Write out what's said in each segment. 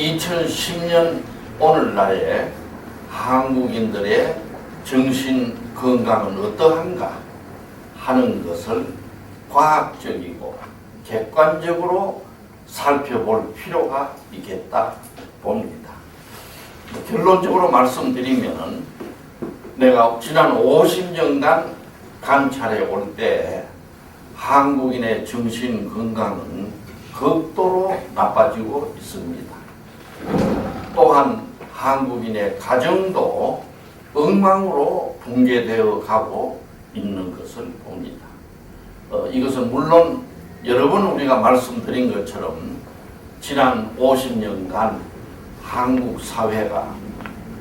2010년 오늘날에 한국인들의 정신 건강은 어떠한가 하는 것을 과학적이고 객관적으로 살펴볼 필요가 있겠다 봅니다. 결론적으로 말씀드리면 내가 지난 50년간 관찰해 올 때 한국인의 정신 건강은 극도로 나빠지고 있습니다. 또한 한국인의 가정도 엉망으로 붕괴되어 가고 있는 것을 봅니다. 이것은 물론 여러 번 우리가 말씀드린 것처럼 지난 50년간 한국 사회가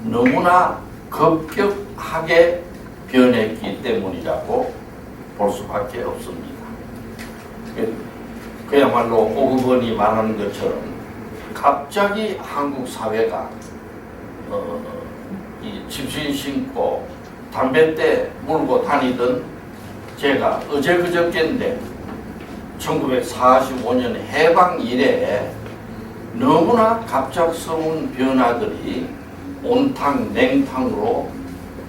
너무나 급격하게 변했기 때문이라고 볼 수밖에 없습니다. 그야말로 오그번이 말하는 것처럼 갑자기 한국 사회가 이 집신 신고 담뱃대 물고 다니던 제가 어제 그저께인데 1945년 해방 이래에 너무나 갑작스러운 변화들이 온탕 냉탕으로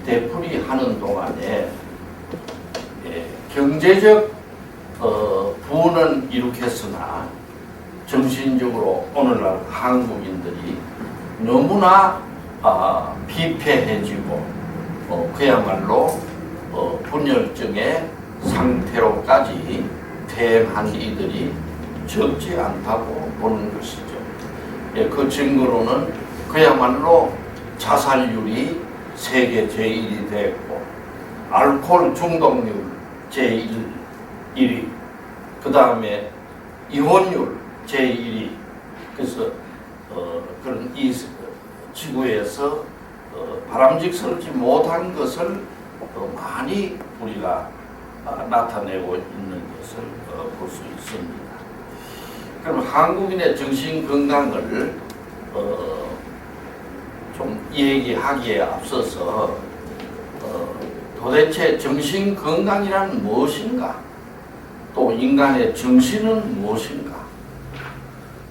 되풀이하는 동안에 경제적 부는 이룩했으나 정신적으로 오늘날 한국인들이 너무나 비폐해지고 그야말로 분열증의 상태로까지 퇴행한 이들이 적지 않다고 보는 것이죠. 그 증거로는 그야말로 자살률이 세계 제1위 됐고 알코올 중독률 제1위, 그 다음에 이혼율 제1위. 그래서 그런 이 지구에서 바람직스럽지 못한 것을 많이 우리가 나타내고 있는 것을 볼 수 있습니다. 그럼 한국인의 정신 건강을 좀 얘기하기에 앞서서 도대체 정신 건강이란 무엇인가? 또 인간의 정신은 무엇인가?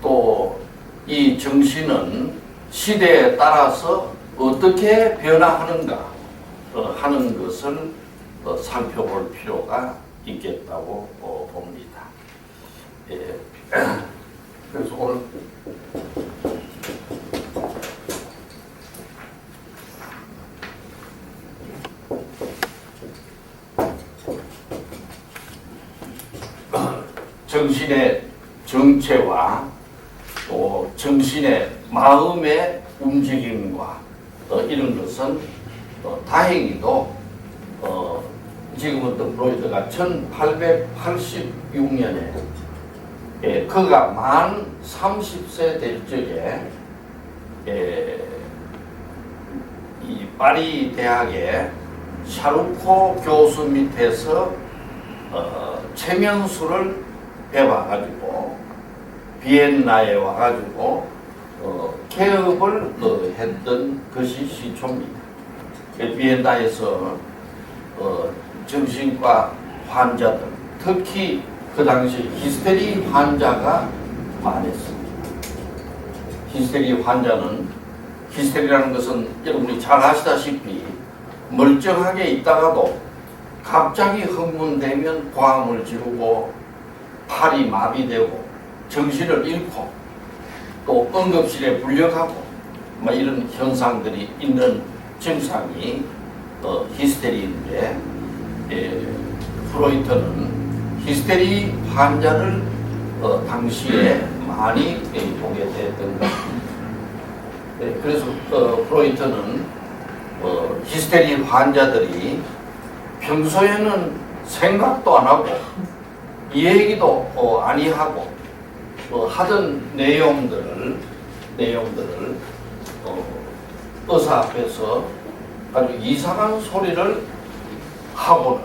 또 이 정신은 시대에 따라서 어떻게 변화하는가 하는 것을 살펴볼 필요가 있겠다고 봅니다. 예. 그래서 오늘 정신의 정체와 또 정신의 마음의 움직임과 이런 것은 다행히도 지금부터 프로이트가 1886년에 그가 만 30세 될 적에 이 파리 대학의 샤르코 교수 밑에서 최면수를 배워가지고 비엔나에 와가지고 개업을 했던 것이 시초입니다. 비엔나에서 정신과 환자들, 특히 그 당시 히스테리 환자가 많았습니다. 히스테리 환자는, 히스테리라는 것은 여러분이 잘 아시다시피 멀쩡하게 있다가도 갑자기 흥분되면 고함을 지르고 팔이 마비되고 정신을 잃고 또 응급실에 불려가고 이런 현상들이 있는 증상이 히스테리인데 프로이트는 히스테리 환자를 당시에 많이 보게 됐던 것입니다. 그래서 프로이트는 히스테리 환자들이 평소에는 생각도 안 하고 얘기도 아니하고 하던 내용들을 의사 앞에서 아주 이상한 소리를 하고는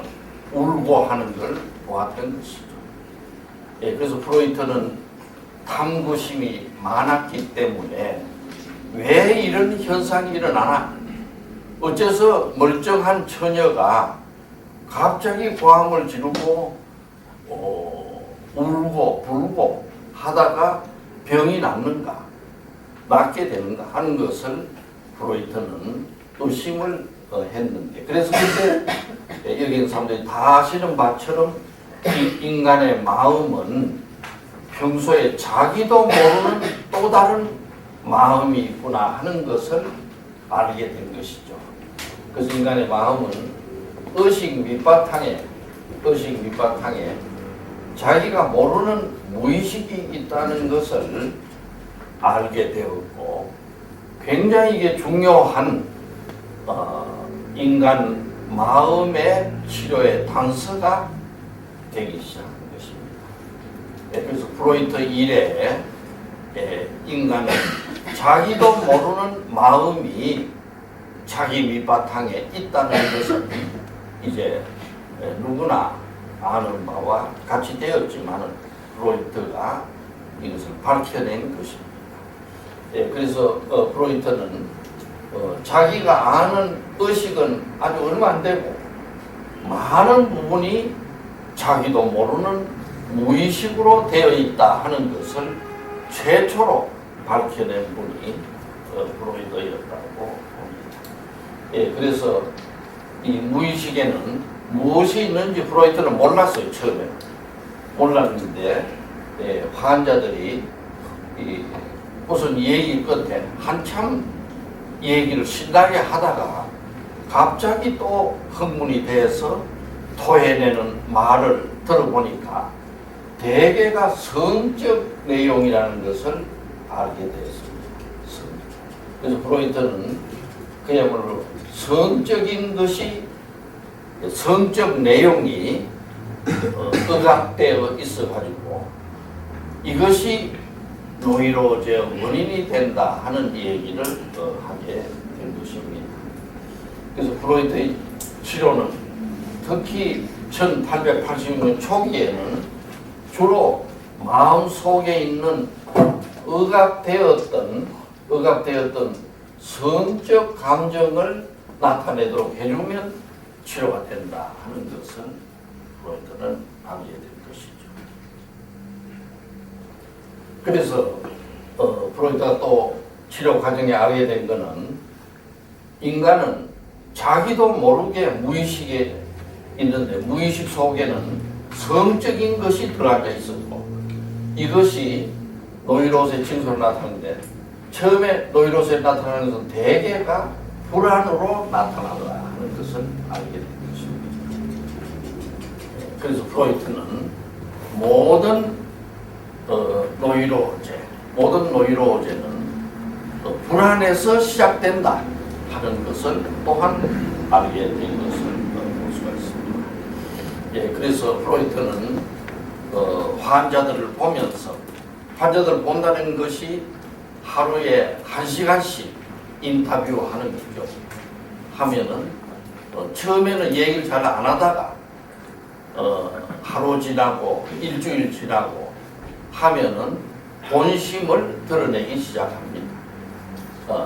울고 하는 걸 보았던 것이죠. 그래서 프로이트는 탐구심이 많았기 때문에 왜 이런 현상이 일어나나? 어째서 멀쩡한 처녀가 갑자기 고함을 지르고 울고 불고 하다가 병이 낫는가? 낫게 되는가 하는 것을 프로이트는 의심을 했는데, 그래서 그때 여기 있는 사람들이 다 아시는 바처럼 이 인간의 마음은 평소에 자기도 모르는 또 다른 마음이 있구나 하는 것을 알게 된 것이죠. 그래서 인간의 마음은 의식 밑바탕에 자기가 모르는 무의식이 있다는 것을 알게 되었고, 굉장히 이게 중요한 인간 마음의 치료의 단서가 되기 시작한 것입니다. 그래서 프로이트 이래 인간은 자기도 모르는 마음이 자기 밑바탕에 있다는 것은 이제 누구나 아는 바와 같이 되었지만 프로이트가 이것을 밝혀낸 것입니다. 그래서 프로이트는 자기가 아는 의식은 아주 얼마 안 되고 많은 부분이 자기도 모르는 무의식으로 되어 있다 하는 것을 최초로 밝혀낸 분이 프로이트였다고 봅니다. 그래서 이 무의식에는 무엇이 있는지 프로이트는 몰랐어요. 처음에는 몰랐는데 환자들이 무슨 얘기 끝에 한참 얘기를 신나게 하다가 갑자기 또 흥분이 돼서 토해내는 말을 들어보니까 대개가 성적 내용이라는 것을 알게 되었습니다. 그래서 프로이트는 그야말로 성적 내용이 억압되어 있어가지고 이것이 노이로제의 원인이 된다 하는 얘기를 하게 된 것입니다. 그래서 프로이트의 치료는 특히 1886년 초기에는 주로 마음속에 있는 억압되었던 성적 감정을 나타내도록 해주면 치료가 된다 하는 것을 프로이트는 알게 된 것이죠. 그래서 프로이트가 또 치료 과정에 알게 된 것은 인간은 자기도 모르게 무의식에 있는데 무의식 속에는 성적인 것이 들어앉아 있었고 이것이 노이로스의 징조로 나타나는데 처음에 노이로스에 나타나는 것은 대개가 불안으로 나타나더라 하는 것을 알게 된 것입니다. 그래서 프로이트는 모든 노이로제는 불안에서 시작된다 하는 것을 또한 알게 된 것을 볼 수가 있습니다. 그래서 프로이트는 환자들을 본다는 것이 하루에 1시간씩 인터뷰하는 거죠. 하면은 처음에는 얘기를 잘 안 하다가 하루 지나고 일주일 지나고 하면은 본심을 드러내기 시작합니다.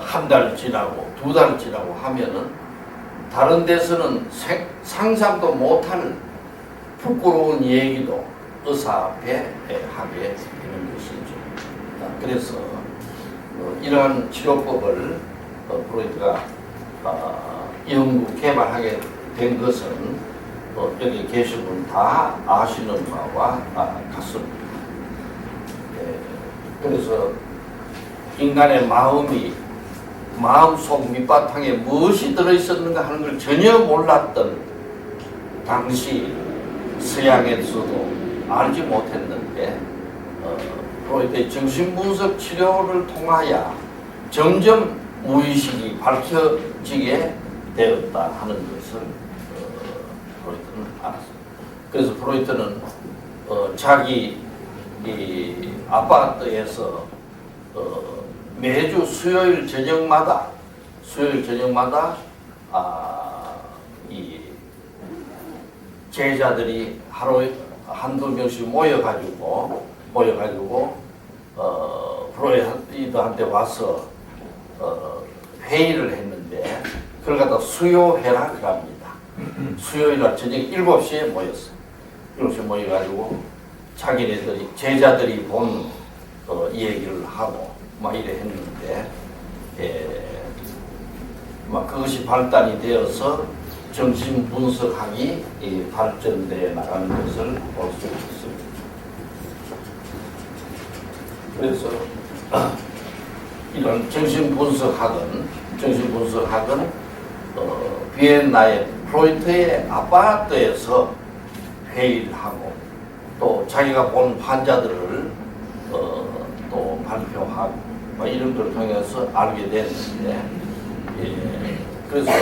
한 달 지나고 두 달 지나고 하면은 다른 데서는 상상도 못할 부끄러운 얘기도 의사 앞에 하게 되는 것이죠. 그래서 이러한 치료법을 프로이트가 연구 개발하게 된 것은 여기 계신 분 다 아시는 바와 같습니다. 그래서 인간의 마음속 밑바탕에 무엇이 들어있었는가 하는 걸 전혀 몰랐던 당시 서양에서도 알지 못했는데 프로이트의 정신분석 치료를 통하여 점점 무의식이 밝혀지게 되었다 하는 것을 프로이트는 알았습니다. 그래서 프로이트는 자기 이 아파트에서 매주 수요일 저녁마다 이 제자들이 하루에 한두 명씩 모여가지고 프로이트한테 와서 회의를 했는데 그걸 갖다 수요회라 그럽니다. 수요일날 저녁 7시에 모였어요. 7시에 모여가지고 자기네들이 제자들이 본 얘기를 하고 막 이래 했는데, 막 그것이 발달이 되어서 정신 분석학이 발전되어 나가는 것을 볼 수 있습니다. 그래서 이런 정신 분석학은 비엔나의 프로이트의 아파트에서 회의를 하고 또 자기가 본 환자들을 또 발표하고 뭐 이런 걸 통해서 알게 됐는데, 그래서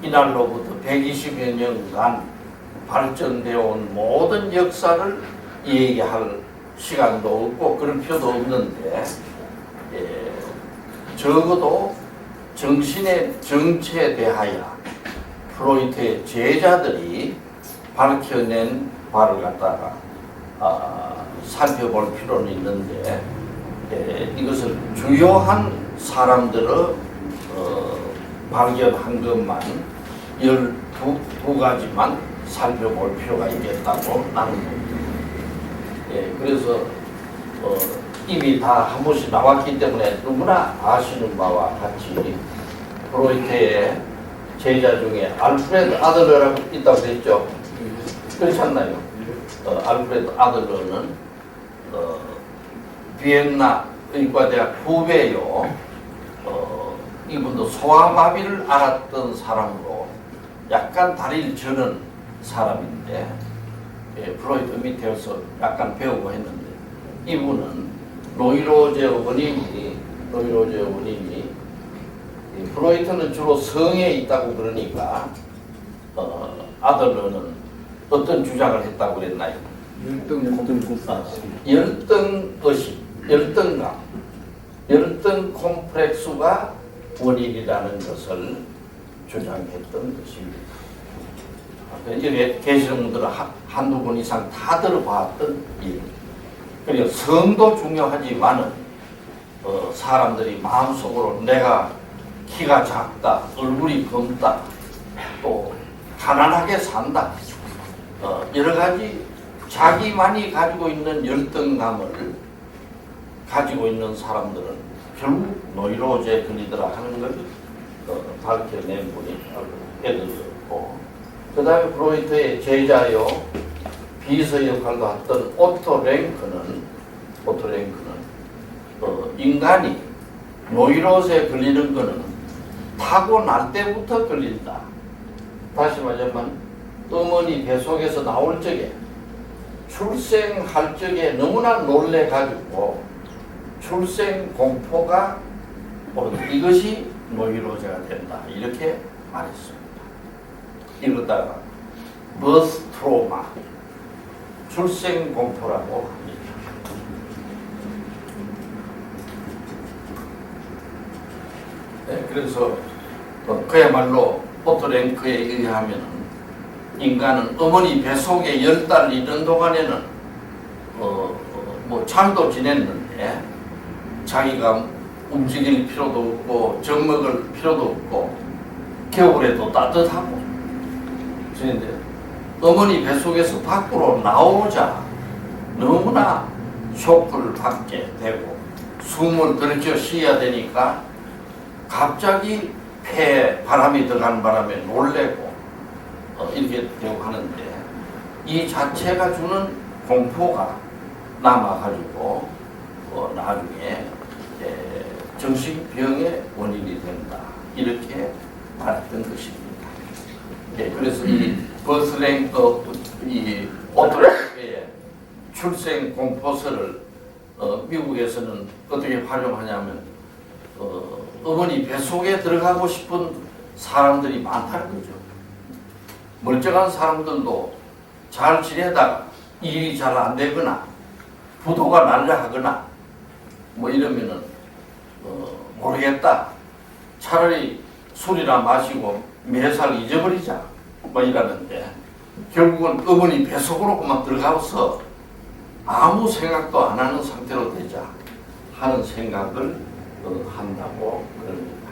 이날로부터 120여 년간 발전되어 온 모든 역사를 얘기할 시간도 없고 그럴 필요도 없는데, 적어도 정신의 정체에 대하여 프로이트의 제자들이 밝혀낸 바를 갖다가 살펴볼 필요는 있는데, 이것을 주요한 사람들의 발견한 것만 12가지만 살펴볼 필요가 있겠다고 나는 봅니다. 그래서 이미 다 한 번씩 나왔기 때문에 누구나 아시는 바와 같이 프로이트의 제자 중에 알프레드 아들러라고 있다고 그랬죠. 그렇지 않나요? 알프레드 아들러는 비엔나 의과대학 후배요. 이분도 소아마비를 앓았던 사람으로 약간 다리를 저는 사람인데, 프로이트 밑에서 약간 배우고 했는데, 이분은 노이로제 원인이 프로이트는 주로 성에 있다고 그러니까 아들러는 어떤 주장을 했다고 그랬나요? 열등의식, 열등 콤플렉스가 원인이라는 것을 주장했던 것입니다. 여기 계시는 분들은 한두 번 이상 다 들어봤던 일. 그리고 성도 중요하지만은 사람들이 마음속으로 내가 키가 작다, 얼굴이 검다, 또 가난하게 산다, 여러 가지 자기만이 가지고 있는 열등감을 가지고 있는 사람들은 결국 노이로제에 걸리더라 하는 걸 밝혀낸 분이 애들이었고, 그 다음에 프로이트의 제자요 비서 역할도 했던 오토 랭크는 인간이 노이로제에 걸리는 것은 타고날 때부터 걸린다. 다시 말하면 어머니 뱃속에서 나올 적에, 출생할 적에 너무나 놀래가지고 출생 공포가 오는 이것이 노이로제가 된다. 이렇게 말했습니다. 이러다가 버스 트로마, 출생 공포라고 합니다. 네, 그래서 그야말로 오토랭크에 의하면 인간은 어머니 뱃속에 10달 있는 동안에는 뭐 잠도 지냈는데 자기가 움직일 필요도 없고 정 먹을 필요도 없고 겨울에도 따뜻하고, 그런데 어머니 뱃속에서 밖으로 나오자 너무나 쇼크를 받게 되고 숨을 들이켜 쉬어야 되니까 갑자기 폐에 바람이 들어간 바람에 놀래고 이렇게 되고 하는데, 이 자체가 주는 공포가 남아가지고 나중에 정신병의 원인이 된다. 이렇게 말했던 것입니다. 그래서 이 버스랭크, 이 오토랭크의 출생 공포서를 미국에서는 어떻게 활용하냐면 어머니 뱃속에 들어가고 싶은 사람들이 많다는 거죠. 멀쩡한 사람들도 잘 지내다가 일이 잘 안 되거나 부도가 날려 하거나 뭐 이러면은 모르겠다, 차라리 술이나 마시고 매살 잊어버리자 뭐 이러는데, 결국은 어머니 뱃속으로만 들어가서 아무 생각도 안 하는 상태로 되자 하는 생각을 한다고 그럽니다.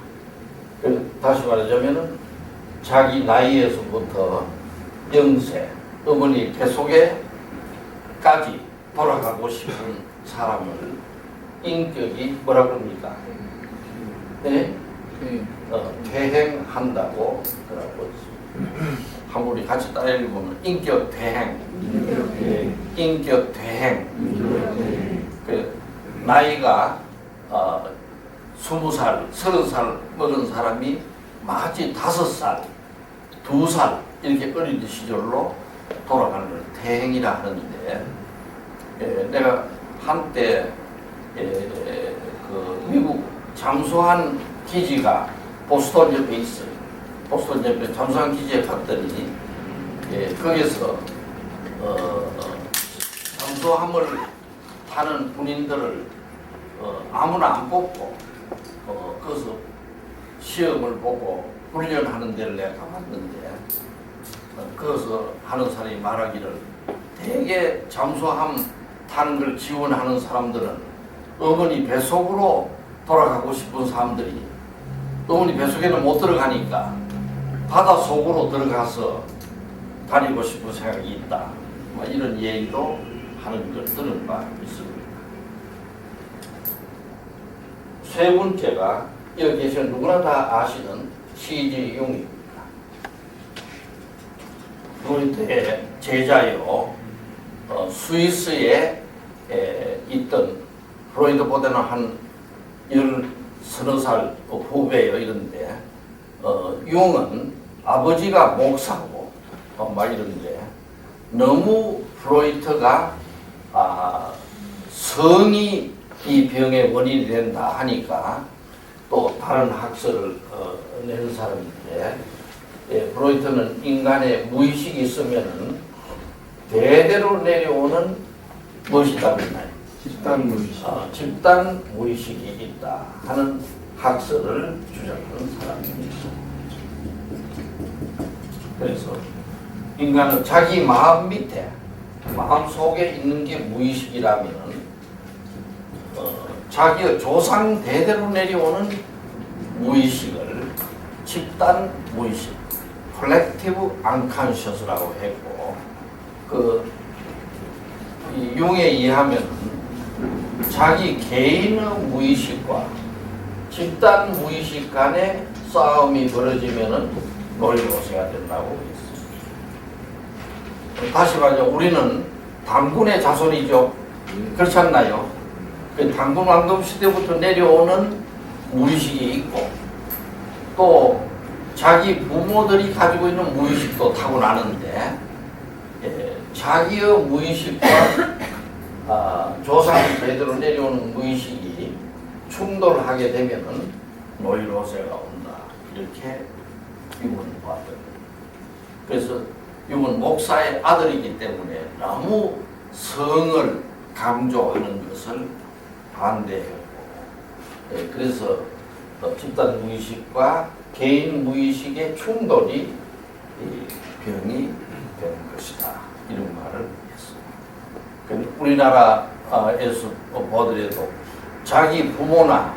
다시 말하자면은 자기 나이에서부터 영세, 어머니 뱃속에까지 돌아가고 싶은 사람을 인격이 뭐라고 합니까? 네? 퇴행한다고 그러고 한번 우리 같이 따라 읽으면 인격 퇴행. 인격 퇴행. 그 나이가 20살, 30살 먹은 사람이 마치 5살, 2살 이렇게 어린 시절로 돌아가는 걸 퇴행이라 하는데, 내가 한때 그 미국 잠수한 기지가 보스턴 옆에 있어요. 보스턴 옆에 잠수한 기지에 갔더니 거기서 잠수함을 타는 군인들을 아무나 안 뽑고 거기서 시험을 보고 훈련하는 데를 내가 가봤는데, 거기서 하는 사람이 말하기를 대개 잠수함 타는 걸 지원하는 사람들은 어머니 뱃속으로 돌아가고 싶은 사람들이 어머니 뱃속에는 못 들어가니까 바다 속으로 들어가서 다니고 싶은 생각이 있다. 이런 얘기로 하는 걸 들은 바 있습니다. 세 번째가 여기 계신 누구나 다 아시는 C.G. 융입니다. 프로이트의 제자요, 스위스에 있던 프로이트보다는 한 10-30살 후배요 이런데, 융은 아버지가 목사고 막 이런데 너무 프로이트가 성이 이 병의 원인이 된다 하니까 또 다른 학설을 낸 사람인데, 프로이트는 인간의 무의식이 있으면은 대대로 내려오는 무엇이다 그러나요? 집단 무의식. 집단 무의식이 있다 하는 학설을 주장하는 사람입니다. 그래서 인간은 자기 마음 밑에, 마음 속에 있는 게 무의식이라면 자기의 조상 대대로 내려오는 무의식을 집단 무의식, 컬렉티브 언컨셔스라고 했고, 이 융에 의하면 자기 개인의 무의식과 집단 무의식 간의 싸움이 벌어지면은 노이로제가 된다고 했습니다. 다시 말하면 우리는 당군의 자손이죠. 그렇지 않나요? 그 당군 왕금 시대부터 내려오는 무의식이 있고, 또 자기 부모들이 가지고 있는 무의식도 타고나는데, 자기의 무의식과 조상 대대로 내려오는 무의식이 충돌하게 되면은 노이로제가 온다. 이렇게 융은 봤던. 그래서 융은 목사의 아들이기 때문에 너무 성을 강조하는 것을 반대했고, 그래서 집단 무의식과 개인 무의식의 충돌이 이 병이 되는 것이다. 이런 말을 했습니다. 우리나라에서 보더라도 자기 부모나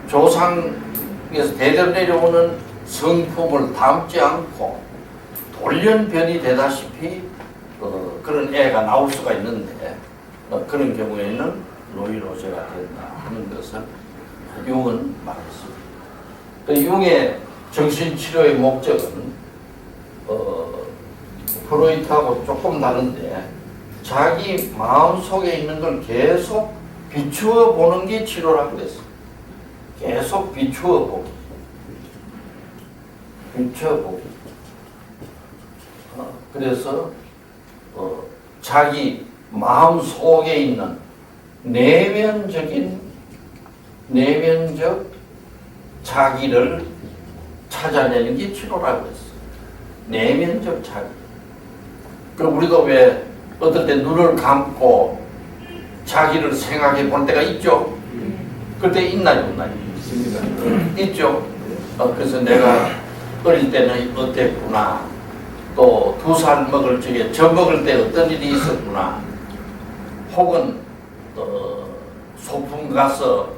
조상에서 대대로 내려오는 성품을 담지 않고 돌연변이 되다시피 그런 애가 나올 수가 있는데, 그런 경우에는 노이로제가 된다 하는 것을 융은 말했습니다. 융의 정신치료의 목적은 프로이트하고 조금 다른데, 자기 마음속에 있는 걸 계속 비추어 보는 게 치료라고 그랬어요. 계속 비추어 보기. 비추어 보기. 그래서 자기 마음 속에 있는 내면적 자기를 찾아내는 게 치료라고 했어요. 내면적 자기. 그럼 우리도 왜 어떨 때 눈을 감고 자기를 생각해 볼 때가 있죠? 그때 있나요, 없나요? 있습니다. 있죠? 그래서 내가 어릴 때는 어땠구나. 또 2살 먹을 적에 젖 먹을 때 어떤 일이 있었구나. 혹은 소풍 가서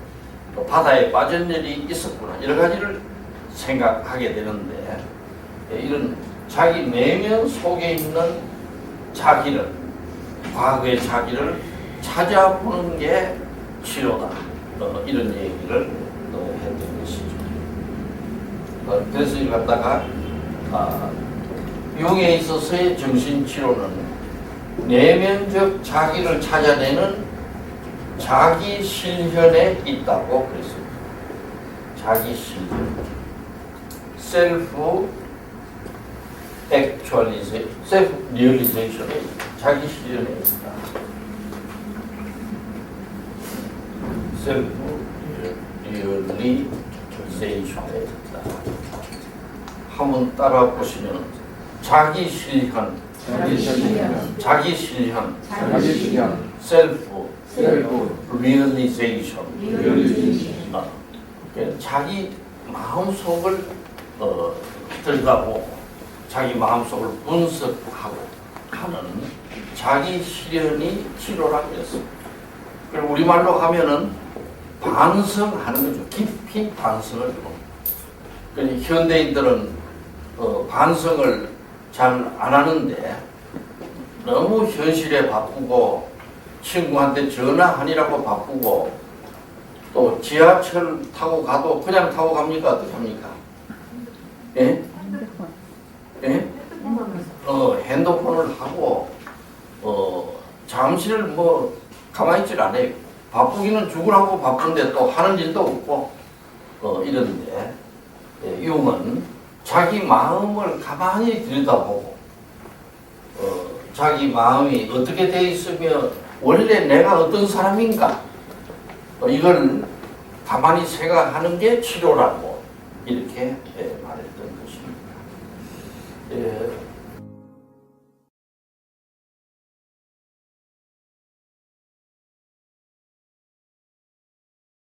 또 바다에 빠진 일이 있었구나. 여러 가지를 생각하게 되는데, 이런 자기 내면 속에 있는 자기를, 과거의 자기를 찾아보는 게 치료다. 이런 얘기를 했던 것이죠. 그래서 이 갖다가 용에 있어서의 정신치료는 내면적 자기를 찾아내는 자기 실현에 있다고 그랬습니다. 자기 실현. 셀프 액츄얼리제이션, 셀프 리얼리제이션에 있다. 자기 실현에 있다. 셀프 리얼리제이션에 있다. 한번 따라 보시면 자기 실현, 자기 실현, 자기 실현, 자기 실현, 셀프 셀프 리얼리제이션. 리얼리제이션. 자기 마음속을 들여다보고 자기 마음속을 분석하고 하는 자기 실현이 치료라고 했습니다. 그리고 우리말로 하면은 반성하는 거죠. 깊이 반성을 하고. 현대인들은 반성을 잘 안 하는데 너무 현실에 바쁘고 친구한테 전화하느라고 바쁘고 또 지하철 타고 가도 그냥 타고 갑니까? 어떻게 합니까? 예? 예? 핸드폰을 하고 잠시를 뭐 가만히 있질 않아요. 바쁘기는 죽으라고 바쁜데 또 하는 일도 없고 이런데 용은 자기 마음을 가만히 들여다보고 자기 마음이 어떻게 돼 있으며 원래 내가 어떤 사람인가 이걸 가만히 생각하는 게 치료라고 이렇게 말했던 것입니다.